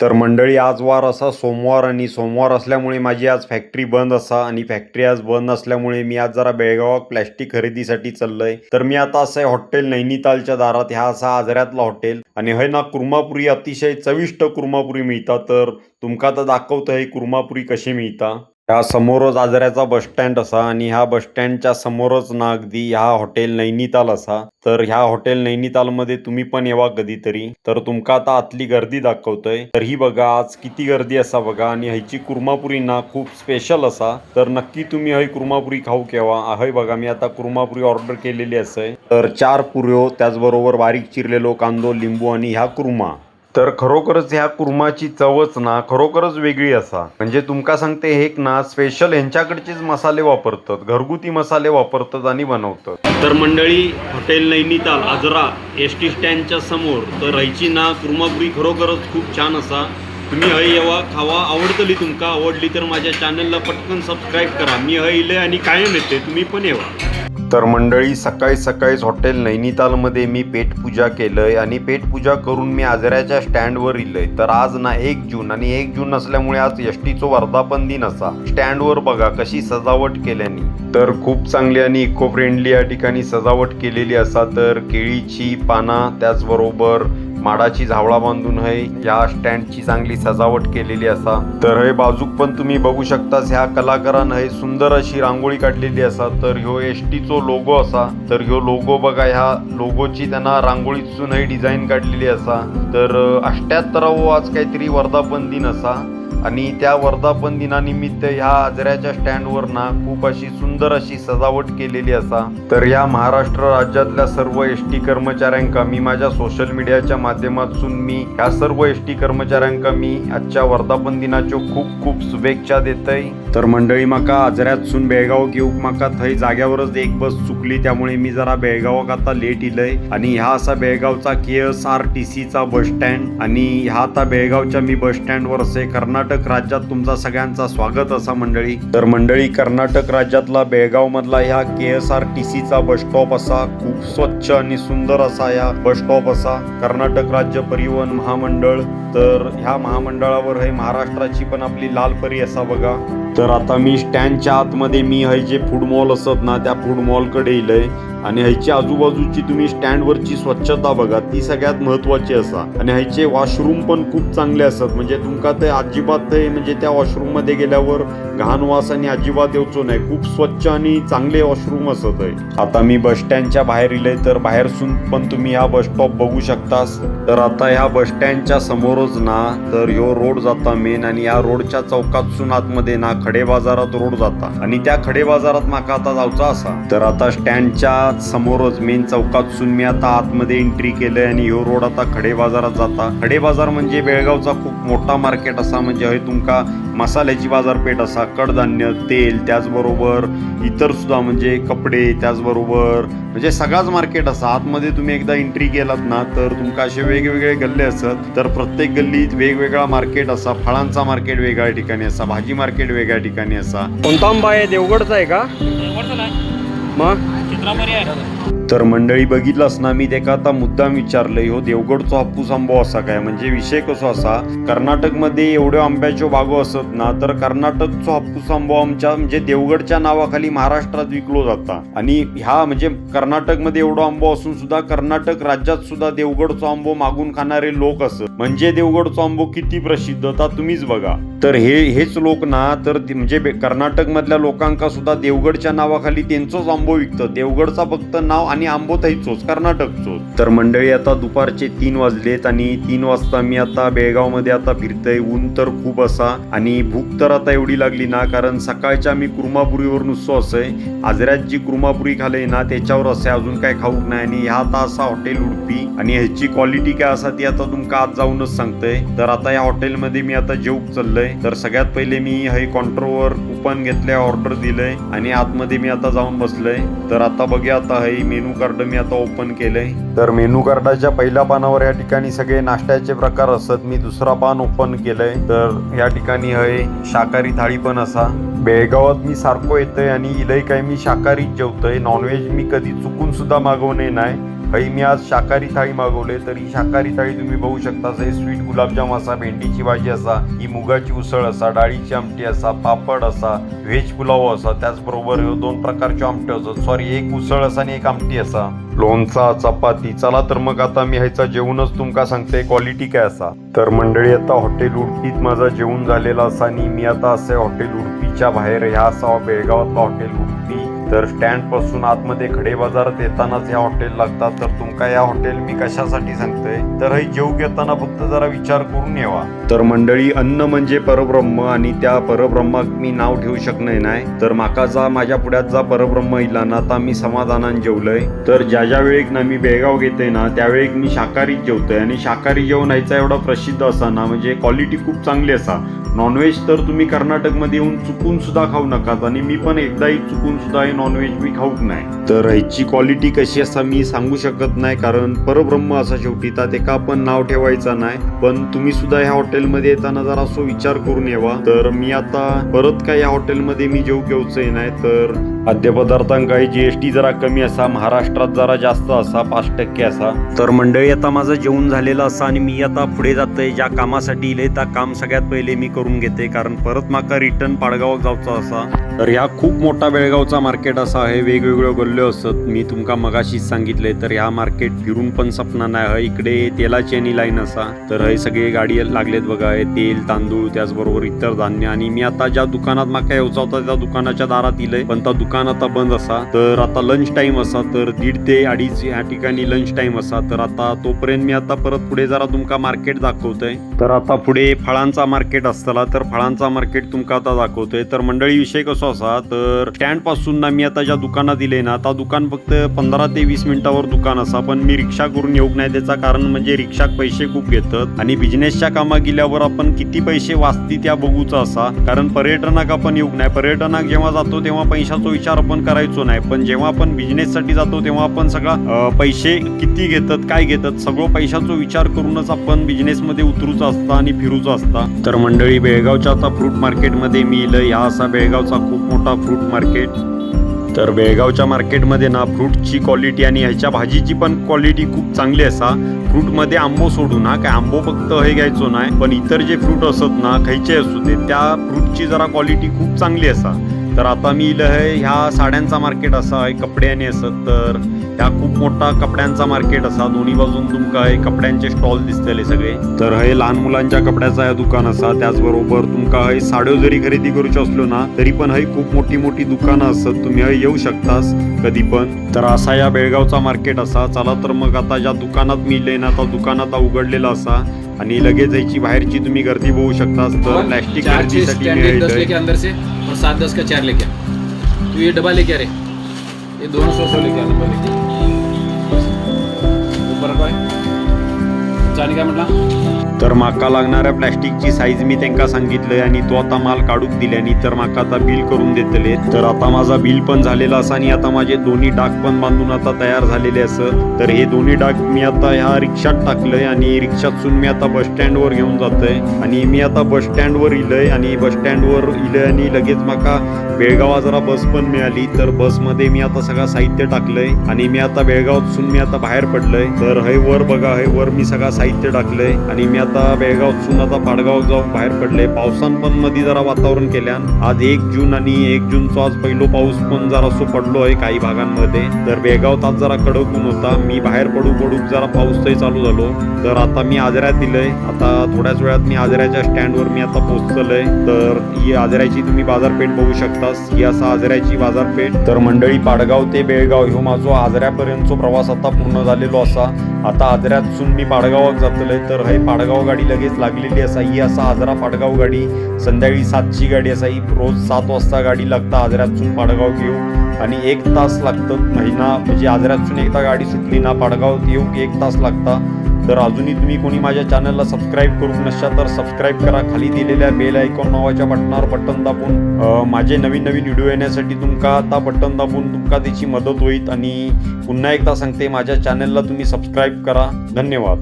तर मंडळी आज वार असा सोमवार आणि सोमवार असल्यामुळे माझी आज फॅक्टरी बंद असा आणि फॅक्टरी आज बंद असल्यामुळे मी आज जरा बेळगावात प्लॅस्टिक खरेदीसाठी चाललोय. तर मी आता असं हॉटेल नैनितालच्या दारात, ह्या असा आजऱ्यातला हॉटेल आणि हय ना कुर्मापुरी अतिशय चविष्ट कुर्मापुरी मिळतात. तर तुमका आता दाखवतो ही कुर्मापुरी कशी मिळता. ह्या समोरच आजऱ्याचा बस स्टँड असा आणि ह्या बस स्टँडच्या समोरच ना अगदी ह्या हॉटेल नैनिताल असा. तर ह्या हॉटेल नैनितालमध्ये तुम्ही पण येवा कधीतरी. तर तुमका आता आतली गर्दी दाखवतोय. तर ही बघा आज किती गर्दी असा बघा आणि ह्याची कुर्मापुरी ना खूप स्पेशल असा. तर नक्की तुम्ही हय कुर्मापुरी खाऊ केव्हा. हय बघा मी आता कुर्मापुरी ऑर्डर केलेली असय. तर 4 पुऱ्यो, त्याचबरोबर बारीक चिरलेलो कांदो, लिंबू आणि ह्या कुर्मा. तर खरोखरच ह्या कुर्माची चवच ना खरोखरच वेगळी असा. म्हणजे तुमका सांगते हे ना स्पेशल ह्यांच्याकडचेच मसाले वापरतात, घरगुती मसाले वापरतात आणि बनवतात. तर मंडळी हॉटेल नैनिताल आजरा एस.टी. स्टँडच्या समोर तर ह्याची ना कुर्मापुरी खरोखरच खूप छान असा. तुम्ही हय येवा खावा. आवडतली तुमका आवडली तर माझ्या चॅनलला पटकन सबस्क्राईब करा. मी हय इले आणि कायम येते, तुम्ही पण येवा. तर मंडळी सकाळी सकाळीच हॉटेल नैनितालमध्ये मी पेटपूजा केलंय आणि पेटपूजा करून मी आजऱ्याच्या स्टँडवर इलंय. तर आज ना 1 जून आणि 1 जून असल्यामुळे आज एसटीचो वर्धापन दिन असा. स्टँडवर बघा कशी सजावट केल्यानी, तर खूप चांगली आणि इको फ्रेंडली या ठिकाणी सजावट केलेली असा. तर केळीची पाना, त्याचबरोबर माडाची झावळा बांधून हय या स्टँडची चांगली सजावट केलेली असा. तर हय बाजूक पण तुम्ही बघू शकता ह्या कलाकारान हय सुंदर अशी रांगोळी काढलेली असा. तर ह्यो एसटीचो लोगो असा. तर ह्यो लोगो बघा, ह्या लोगोची त्यांना रांगोळीतून हय डिझाईन काढलेली असा. तर 78वा आज काहीतरी वर्धापन दिन असा आणि त्या वर्धापन दिनानिमित्त ह्या आजऱ्याच्या स्टँडवर ना खूप अशी सुंदर अशी सजावट केलेली असा. तर ह्या महाराष्ट्र राज्यातल्या सर्व एसटी कर्मचाऱ्यांका मी माझ्या सोशल मीडियाच्या माध्यमातून मी ह्या सर्व एसटी कर्मचाऱ्यांका मी आजच्या वर्धापन दिनाच्यो खूप खूप शुभेच्छा देतय. तर मंडळी माका आजऱ्यातसून बेळगाव घेऊक माका थंय जाग्यावरच एक बस चुकली, त्यामुळे मी जरा बेळगावाक आता लेट इलय. आणि ह्या असा बेळगावचा KSRTCचा बस स्टँड आणि ह्या आता बेळगावच्या मी बस स्टँडवर असे. कर्नाटक राज्यात तुमचा सगळ्यांचा स्वागत असा मंडळी. तर मंडळी कर्नाटक राज्यातला बेळगाव मधला ह्या KSRTCचा बस स्टॉप असा. खूप स्वच्छ आणि सुंदर असा या बस स्टॉप असा. कर्नाटक राज्य परिवहन महामंडळ. तर ह्या महामंडळावर हे महाराष्ट्राची पण आपली लाल परी असा बघा. तर आता मी स्टँडच्या आतमध्ये मी हय जे फूड मॉल असत ना त्या फूड मॉलकडे इलय आणि ह्याची आजूबाजूची तुम्ही स्टँडवरची स्वच्छता बघा, ती सगळ्यात महत्वाची असा. आणि ह्याचे वॉशरूम पण खूप चांगले असतात. म्हणजे तुमका ते अजिबात म्हणजे त्या वॉशरूम मध्ये गेल्यावर घाण वास आणि अजिबात येऊचो नाही. खूप स्वच्छ आणि चांगले वॉशरूम असत आहे. आता मी बस स्टँडच्या बाहेर इलय. तर बाहेरसून पण तुम्ही हा बस स्टॉप बघू शकतास. तर आता ह्या बस स्टँडच्या समोरच ना तर ह्यो रोड जाता मेन आणि या रोडच्या चौकातसून आतमध्ये ना खडे बाजारात रोड जाता आणि त्या खडे बाजारात माका आता जाऊचा असा. तर आता स्टँडच्या समोरच मेन चौकातसून मी आता आतमध्ये एंट्री केलंय आणि ह्यो रोड आता खडे बाजारात जाता. खडे बाजार म्हणजे बेळगावचा खूप मोठा मार्केट असा. म्हणजे हय तुमका मसाल्याची बाजारपेठ असा, कडधान्य, तेल, त्याचबरोबर इतर सुद्धा म्हणजे कपडे, त्याचबरोबर म्हणजे सगळाच मार्केट असा. आतमध्ये तुम्ही एकदा एंट्री केलात ना तर तुमका असे वेगवेगळे गल्ले असत. तर प्रत्येक गल्लीत वेगवेगळा मार्केट असा. फळांचा मार्केट वेगळ्या ठिकाणी असा, भाजी मार्केट वेगळ्या ठिकाणी असा. कोणता आंबा आहे? देवगडचा आहे का? मग तर मंडळी बघितलंच ना, मी त्याका आता मुद्दाम विचारलंय ह्यो देवगडचा हापूस आंबो असा काय. म्हणजे विषय कसो असा, कर्नाटकमध्ये एवढ्या आंब्याच्यो बागो असत ना तर कर्नाटकचो हापूस आंबो आमच्या म्हणजे देवगडच्या नावाखाली महाराष्ट्रात विकलो जाता. आणि ह्या म्हणजे कर्नाटकमध्ये एवढा आंबो असून सुद्धा कर्नाटक राज्यात सुद्धा देवगडचो आंबो मागून खाणारे लोक असत. म्हणजे देवगडचो आंबो किती प्रसिद्ध आता तुम्हीच बघा. तर हेच लोक ना तर म्हणजे कर्नाटक मधल्या लोकांका सुद्धा देवगडच्या नावाखाली त्यांचोच आंबो विकतात. देवगडचा फक्त नाव आणि आंबो थैचोच कर्नाटकचोच. तर मंडळी आता दुपारचे 3 वाजलेत आणि 3 वाजता मी आता बेळगाव मध्ये आता फिरतय. ऊन तर खूप असा आणि भूक तर आता एवढी लागली ना, कारण सकाळच्या मी कुर्मापुरीवर नुसतो असय. आजऱ्यात जी कुर्मापुरी खाल्ली ना त्याच्यावर असे अजून काय खाऊक नाही. आणि ह्या आता असा हॉटेल उडपी आणि ह्याची क्वालिटी काय असा ती आता तुमका आज जाऊनच सांगतोय. तर आता या हॉटेलमध्ये मी आता जेवूक चाललंय. तर सगळ्यात पहिले मी हय काउंटरवर कुपन घेतले, ऑर्डर दिलंय आणि आतमध्ये मी आता जाऊन बसलोय. तर आता बघूया आता हय मेनू कार्ड मी आता ओपन केलंय. तर मेनू कार्डाच्या पहिल्या पानावर या ठिकाणी सगळे नाश्त्याचे प्रकार असत. मी दुसरा पान ओपन केलंय. तर या ठिकाणी हय शाकाहारी थाळी पण असा. बेळगावात मी सारखो येतोय आणि इलय काय मी शाकाहारीच जेवतोय. नॉनव्हेज मी कधी चुकून सुद्धा मागवणे नाही. हई मी आज शाकाहारी थाळी मागवले, तर ही शाकाहारी थाळी तुम्ही बघू शकता. हे स्वीट गुलाबजाम असा, भेंडीची भाजी असा, ही मुगाची उसळ असा, डाळीची आमटी असा, पापड असा, व्हेज पुलाव असा, त्याचबरोबर 2 प्रकारचे आमटे असत, सॉरी 1 उसळ असा आणि 1 आमटी असा, लोणचा, चपाती. चला तर मग आता मी ह्याचा जेवणच तुमका सांगते क्वालिटी काय असा. तर मंडळी आता हॉटेल उडपीत माझा जेवण झालेला असा आणि मी आता असे हॉटेल उडपीच्या बाहेर, ह्या असा बेळगावातला हॉटेल उडपी. तर स्टँड पासून आतमध्ये खडे बाजारात येतानाच ह्या हॉटेल लागतात. तर तुमका या हॉटेल मी कशासाठी सांगतोय, तर हे जेव घेताना फक्त जरा विचार करून येवा. तर मंडळी, अन्न म्हणजे परब्रह्म आणि त्या परब्रह्माक मी नाव ठेवू शकणार नाही. तर माका माझ्या पुढ्यात जा परब्रह्म इला ना, आता मी समाधानान जेवलंय. तर ज्या वेळेक ना मी बेळगाव घेते ना, त्यावेळेक मी शाकाहारीच जेवतोय आणि शाकाहारी जेवण ह्याचा एवढा प्रसिद्ध असा ना, म्हणजे क्वालिटी खूप चांगली असा. नॉनव्हेज तर तुम्ही कर्नाटकमध्ये येऊन चुकून सुद्धा खाऊ नका आणि मी पण एकदाही चुकून सुद्धा हे नॉनव्हेज मी खाऊक नाही. तर ह्याची क्वालिटी कशी असा मी सांगू शकत नाही, कारण परब्रह्म असा शेवटी तर एका पण नाव ठेवायचं नाही. पण तुम्ही सुद्धा ह्या हॉटेलमध्ये येताना जरा असं विचार करून येवा. तर मी आता परत काय या हॉटेलमध्ये मी जेव घेऊचंय नाही. तर खाद्यपदार्थांकाही GST जरा कमी असा, महाराष्ट्रात जरा जास्त असा 5% असा. तर मंडळी, आता माझं जेवण झालेलं असा आणि मी आता पुढे जातोय. ज्या कामासाठी इले त्या काम सगळ्यात पहिले मी करून घेते, कारण परत माका रिटर्न पाडगाव जाऊचा असा. तर ह्या खूप मोठा बेळगावचा मार्केट असा आहे, वेगवेगळ्या गल्ल्यो असत. मी तुमका मगाशीच सांगितले. तर ह्या मार्केट फिरून पण सपना नाही. इकडे तेलाची आणि लाईन असा. तर हे सगळे गाडी लागलेत बघा, हे तेल, तांदूळ, त्याचबरोबर इतर धान्य. आणि मी आता ज्या दुकानात माका यायचा होता त्या दुकानाच्या दारात इलय, पण त्या दुकान आता बंद असा. तर आता लंच टाइम असा, तर 1:30 ते 2:30 या ठिकाणी लंच टाइम असा. तर आता तोपर्यंत मी आता परत पुढे जरा तुमका मार्केट दाखवतोय. तर आता पुढे फळांचा मार्केट असताना, तर फळांचा मार्केट तुमका आता दाखवतोय. तर मंडळी, विषय कसा असा, तर स्टँड पासून ना मी आता ज्या दुकानात दिले ना, त्या दुकान फक्त 15 ते 20 मिनिटावर दुकान असा. पण मी रिक्षा करून येऊक नाही, त्याचा कारण म्हणजे रिक्षाक पैसे खूप घेतात आणि बिझनेसच्या कामा गेल्यावर आपण किती पैसे वाचती त्या बघूचा असा. कारण पर्यटनाक आपण येऊक नाही. पर्यटनाक जेव्हा जातो तेव्हा पैशाचा विचार आपण करायचो नाही, पण जेव्हा आपण बिझनेससाठी जातो तेव्हा आपण सगळा पैसे किती घेतात, काय घेतात, सगळं पैशाचा विचार करूनच आपण बिझनेसमध्ये उतरूचा असता आणि फिरूचा असता. तर मंडळी, बेळगावच्या आता फ्रूट मार्केटमध्ये मी इलय. हा असा बेळगावचा खूप मोठा फ्रूट मार्केट. तर बेळगावच्या मार्केटमध्ये ना फ्रूटची क्वालिटी आणि ह्याच्या भाजीची पण क्वालिटी खूप चांगली असा. फ्रूटमध्ये आंबो सोडू ना, काय आंबो फक्त हे घ्यायचो नाही, पण इतर जे फ्रूट असत ना, खायचे असू दे, त्या फ्रूटची जरा क्वालिटी खूप चांगली असा. तर आता मी इलं आहे ह्या साड्यांचा मार्केट असा आहे, कपड्याने असत. तर ह्या खूप मोठा कपड्यांचा मार्केट असा. दोन्ही बाजून तुमका हे कपड्यांचे स्टॉल दिसतले सगळे. तर हे लहान मुलांच्या कपड्याचा हे दुकान असा. त्याचबरोबर तुमका हे साड्यो जरी खरेदी करूची असलो ना, तरी पण हे खूप मोठी मोठी दुकानं असत. तुम्ही हे येऊ शकतास कधी पण. तर असा या बेळगावचा मार्केट असा. चला तर मग आता ज्या दुकानात मी इले ना, त्या दुकानात उघडलेला असा आणि लगेच ह्याची बाहेरची तुम्ही गर्दी बघू शकतास. तर प्लॅस्टिक गर्दीसाठी अंदर से और 7-10 का 4 लेके आ। तू ये डब्बा लेके आ रे, ये दोनों 100 लेके आ, डब्बा लेके ऊपर काय जाणे काय म्हटला. तर माका लागणाऱ्या प्लॅस्टिकची साईज मी त्यांना सांगितलंय आणि तो आता माल काढूक दिल्याने तर माका आता बिल करून देतले. तर आता माझा बिल पण झालेला असा आणि आता माझे दोन्ही डाग पण बांधून आता तयार झालेले असं. तर हे दोन्ही डाग मी आता ह्या रिक्षात टाकलंय आणि रिक्षातून मी आता बस स्टँडवर घेऊन जातोय. आणि मी आता बस स्टँडवर इलय आणि बस स्टँडवर इलय आणि लगेच माका बेळगाव जरा बस पण मिळाली. तर बसमध्ये मी आता सगळं साहित्य टाकलंय आणि मी आता बेळगावातून मी आता बाहेर पडलोय. तर हे वर बघा, हे वर मी सगळं साहित्य टाकलंय आणि मी आता बेळगावातून आता पाडगाव जाऊन बाहेर पडले. पावसान पण मध्ये जरा वातावरण केल्यान आज 1 जून आणि 1 जूनचा आज पहिलो पाऊस पण जरा असो पडलो आहे काही भागांमध्ये. तर बेळगावात आज जरा कडक ऊन होता. मी बाहेर पडू जरा पाऊसही चालू झालो. तर आता मी आजऱ्यात दिलंय. आता थोड्याच वेळात मी आजऱ्याच्या स्टँडवर मी आता पोहोचलोय. तर ही आजऱ्याची तुम्ही बाजारपेठ बघू शकतास. ही असा आजऱ्याची बाजारपेठ. तर मंडळी, पाडगाव ते बेळगाव ह्यो माझो आजऱ्यापर्यंतचा प्रवास आता पूर्ण झालेलो असा. आता आजऱ्यातून मी पाडगावात जातलोय. तर हे पाडगाव गाडी लगेच लागलेली असा. ही असा आजरा पाडगाव गाडी संध्याकाळी 7ची गाडी असा. ही रोज 7 वाजता गाडी लागता आजऱ्यातून पाडगाव घेऊ आणि 1 तास लागतं महिना. म्हणजे आजऱ्यातून एकदा गाडी सुटली ना, पाडगाव येऊ 1 तास लागता. तर अजूनही तुम्ही कोणी माझ्या चॅनलला सबस्क्राईब करू नसता तर सबस्क्राईब करा. खाली दिलेल्या बेल आयकॉन नावाच्या बटनावर बटन दाबून माझे नवीन नवीन व्हिडिओ येण्यासाठी तुमका आता बटन दाबून तुमका त्याची मदत होईल. आणि पुन्हा एकदा सांगते, माझ्या चॅनलला तुम्ही सबस्क्राईब करा. धन्यवाद.